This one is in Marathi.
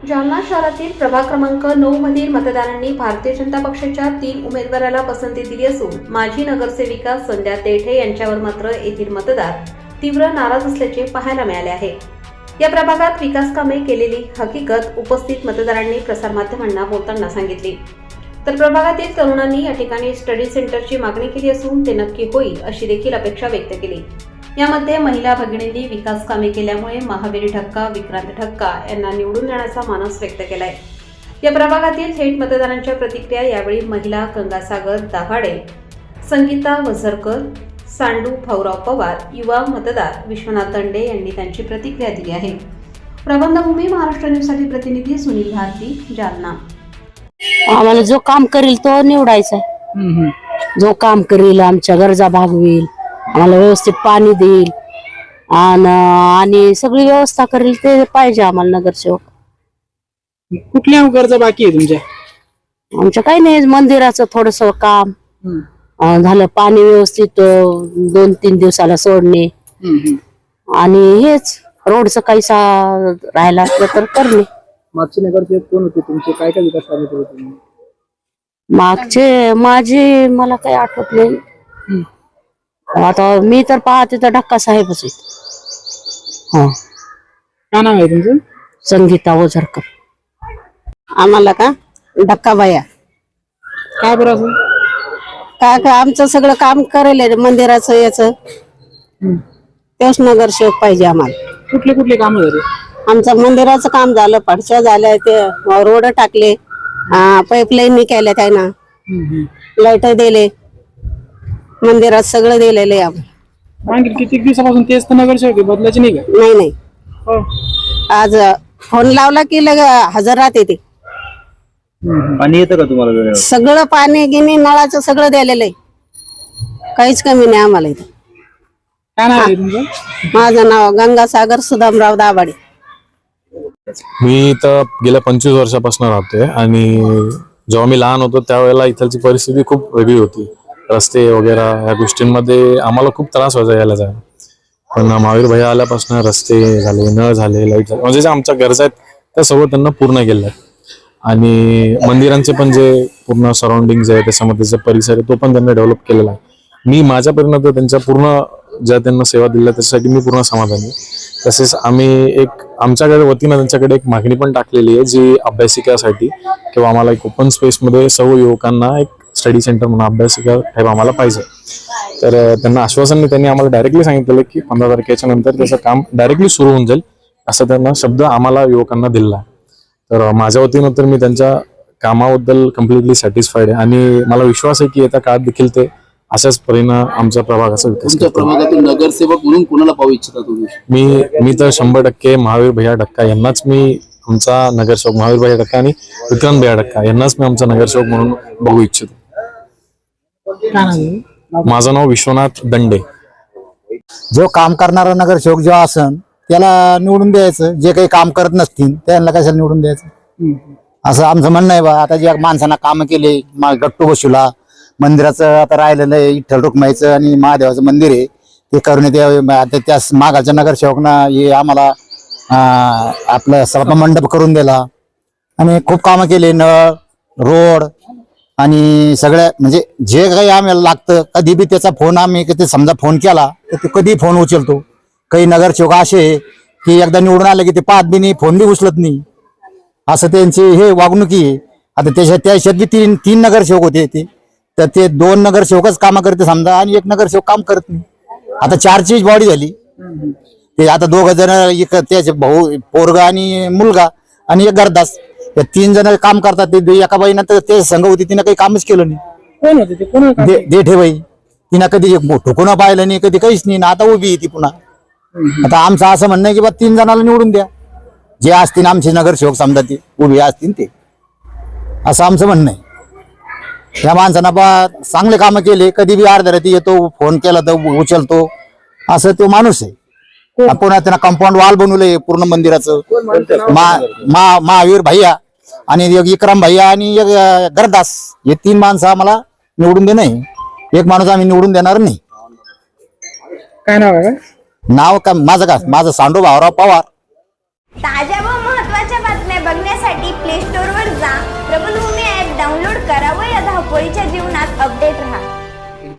जालना शहरातील प्रभाग क्रमांक 9 मधील मतदारांनी भारतीय जनता पक्षाच्या 3 उमेदवाराला पसंती दिली असून माजी नगरसेविका संध्या तेठे यांच्यावर मात्र येथील मतदार तीव्र नाराज असल्याचे पाहायला मिळाले आहे। या प्रभागात विकास कामे केलेली हकीकत उपस्थित मतदारांनी प्रसारमाध्यमांना बोलताना सांगितली। तर प्रभागातील तरुणांनी या ठिकाणी स्टडी सेंटरची मागणी केली असून ते नक्की होईल अशी देखील अपेक्षा व्यक्त केली। यामध्ये महिला भगिनींनी विकास कामे केल्यामुळे महावीर ढक्का, विक्रांत ढक्का यांना निवडून देण्याचा मानस व्यक्त केलाय। या प्रभागातील थेट मतदारांच्या प्रतिक्रिया यावेळी महिला गंगासागर दाभाडे, संगीता वझरकर, सांडू भाऊराव पवार, युवा मतदार विश्वनाथ दंडे यांनी त्यांची प्रतिक्रिया दिली आहे। प्रबंधभूमी महाराष्ट्र न्यूजसाठी प्रतिनिधी सुनील भारती, जालना। आम्हाला जो काम करेल तो निवडायचा, जो काम करेल आमच्या गरजा भागवेल, आम्हाला व्यवस्थित पाणी देईल आणि सगळी व्यवस्था करेल ते पाहिजे आम्हाला नगरसेवक। कुठल्या गरजा बाकी आहे तुमच्या? आमच्या काही नाही, मंदिराचं थोडस काम झालं, पाणी व्यवस्थित 2-3 दिवसाला सोडणे आणि हेच रोडचं काही राहिला असलं तर करणे। मागचे नगरसेवक कोण होते तुमचे? काय काय विकास कामे केले तुम्ही? मागचे माझे मला काही आठवत नाही, आता मी तर पाहते तर ढक्का साहेबच आहेत। काय नाव आहे तुमचं? संगीता वझरकर। आम्हाला का ढक्का बाया काय बरं असं? काय आमचं सगळं काम करेल मंदिराचं याचं, तेच नगरसेवक पाहिजे आम्हाला। कुठले कुठले काम झाले? आमचं मंदिराचं काम झालं, पडच्या झाल्या, ते रोड टाकले, पाईपलाईन केल्या, त्यानं लाईट दिले, मंदिरात सगळं दिलेलं आहे आम्हाला। मागील किती दिवसापासून तेच तर नगरसेवक बदलायचे नाही का? नाही, हो। आज फोन लावला की हजर राहते ते। पाणी येतं का तुम्हाला? सगळं पाणी गिनी नळाचं सगळं दिलेलं आहे, काहीच कमी नाही आम्हाला इथं। काय नाव आहे तुमचं? माझं नाव गंगासागर सुदामराव दाभाडे। मी इथं गेल्या 25 वर्षापासून राहतोय आणि जेव्हा मी लहान होतो त्यावेळेला इथलची परिस्थिती खूप वेगळी होती। रस्ते वगैरे या गोष्टींमध्ये आम्हाला खूप त्रास व्हायचा यायला जायला, पण महावीर भैया आल्यापासून रस्ते झाले, नळ झाले, लाईट झाले, म्हणजे ज्या आमच्या गरजा आहेत त्या सर्व त्यांना पूर्ण केल्या। आणि मंदिरांचे पण जे पूर्ण सराउंडिंग आहे त्याच्यामध्ये परिसर आहे तो पण त्यांनी डेव्हलप केलेला आहे। मी माझ्यापर्यंत त्यांच्या पूर्ण ज्या त्यांना सेवा दिल्या त्याच्यासाठी मी पूर्ण समाधानी। तसेच आम्ही एक आमच्याकडे वतीनं त्यांच्याकडे एक मागणी पण टाकलेली आहे, जी अभ्यासिकासाठी किंवा आम्हाला एक ओपन स्पेसमध्ये सर्व युवकांना एक स्टडी सेंटर म्हणून अभ्यासिका टाईप आम्हाला पाहिजे। तर त्यांना आश्वासन त्यांनी आम्हाला डायरेक्टली सांगितलेलं की 15 तारखेच्या नंतर त्याचं काम डायरेक्टली सुरू होऊन जाईल, असं त्यांना शब्द आम्हाला युवकांना दिला। तर माझ्या वतीनं तर मी त्यांच्या कामाबद्दल कम्प्लिटली सॅटिस्फाईड आहे आणि मला विश्वास आहे की येत्या काळात देखील ते अशाच परिणाम आमच्या प्रभागाचा विकास करतील। प्रभागातील नगरसेवक म्हणून कोणाला पाहू इच्छिता तुम्ही? मी तर 100% महावीर भैया ढक्का यांनाच मी आमचा नगरसेवक, महावीर भैया ढक्का आणि विक्रांत भैया ढक्का यांनाच मी आमचा नगरसेवक म्हणून बघू इच्छितो। माझं नाव विश्वनाथ दंडे। जो काम करणारा नगरसेवक जो असन त्याला निवडून द्यायचं, जे काही काम करत नसतील त्यांना कशाला निवडून द्यायचं असं आमचं म्हणणं आहे बा। आता ज्या माणसांना काम केले, गट्टू बसुला, मंदिराचं आता राहिलेलं आहे विठ्ठल रुक्माईचं आणि महादेवाचं मंदिर आहे ते करण्यात यावे। आता त्या मागाच्या नगरसेवकना हे आम्हाला आपलं सभा मंडप करून दिला आणि खूप कामं केले, नळ, रोड आणि सगळ्या म्हणजे जे काही आम्हाला लागतं कधी बी त्याचा फोन आम्ही कधी समजा फोन केला तर ते कधी फोन उचलतो। काही नगरसेवक असे की एकदा निवडून आले की ते पाहत बी नाही, फोन बी उचलत नाही, असं त्यांची हे वागणुकी आहे। आता त्याच्यात बी तीन नगरसेवक होते ते, तर ते 2 नगरसेवकच कामं करते समजा आणि 1 नगरसेवक काम करत नाही। आता 4ची बॉडी झाली, ते आता 2 जण, त्याचे भाऊ पोरगा आणि मुलगा आणि 1 गरदास, या 3 जण काम करतात। ते एका बाईनं तर ते संघ होती तिनं काही कामच केलं नाही। कोण होते ते? कोण? देठे बाई, तिनं कधी ठोकून पाहिलं नाही, कधी काहीच नाही, आता उभी आहे ती पुन्हा। आता आमचं असं म्हणणं आहे की बा 3 जणाला निवडून द्या, जे असतील आमचे नगरसेवक समजा ते उभे असतील ते, असं आमचं म्हणणं आहे। या माणसानं बा चांगले कामं केले, कधी बी अर्ध्या रात्री येतो, फोन केला तर उचलतो, असं तो माणूस आहे। पुन्हा त्यांना कंपाऊंड वॉल बनवलंय पूर्ण मंदिराचं, महावीर भैया आणि 1 विक्रम भैया आणि 1 गरदास, हे 3 माणसं आम्हाला निवडून देणं आहे। 1 माणूस आम्ही निवडून देणार नाही। काय नाव आहे? नाव का माझं सांडू भाऊराव पवार। ताज्या व महत्त्वाच्या बातम्या बघण्यासाठी प्ले स्टोअरवर जा, प्रबलभूमी ॲप डाउनलोड करा व या धावपळीच्या जीवनात अपडेट राहा.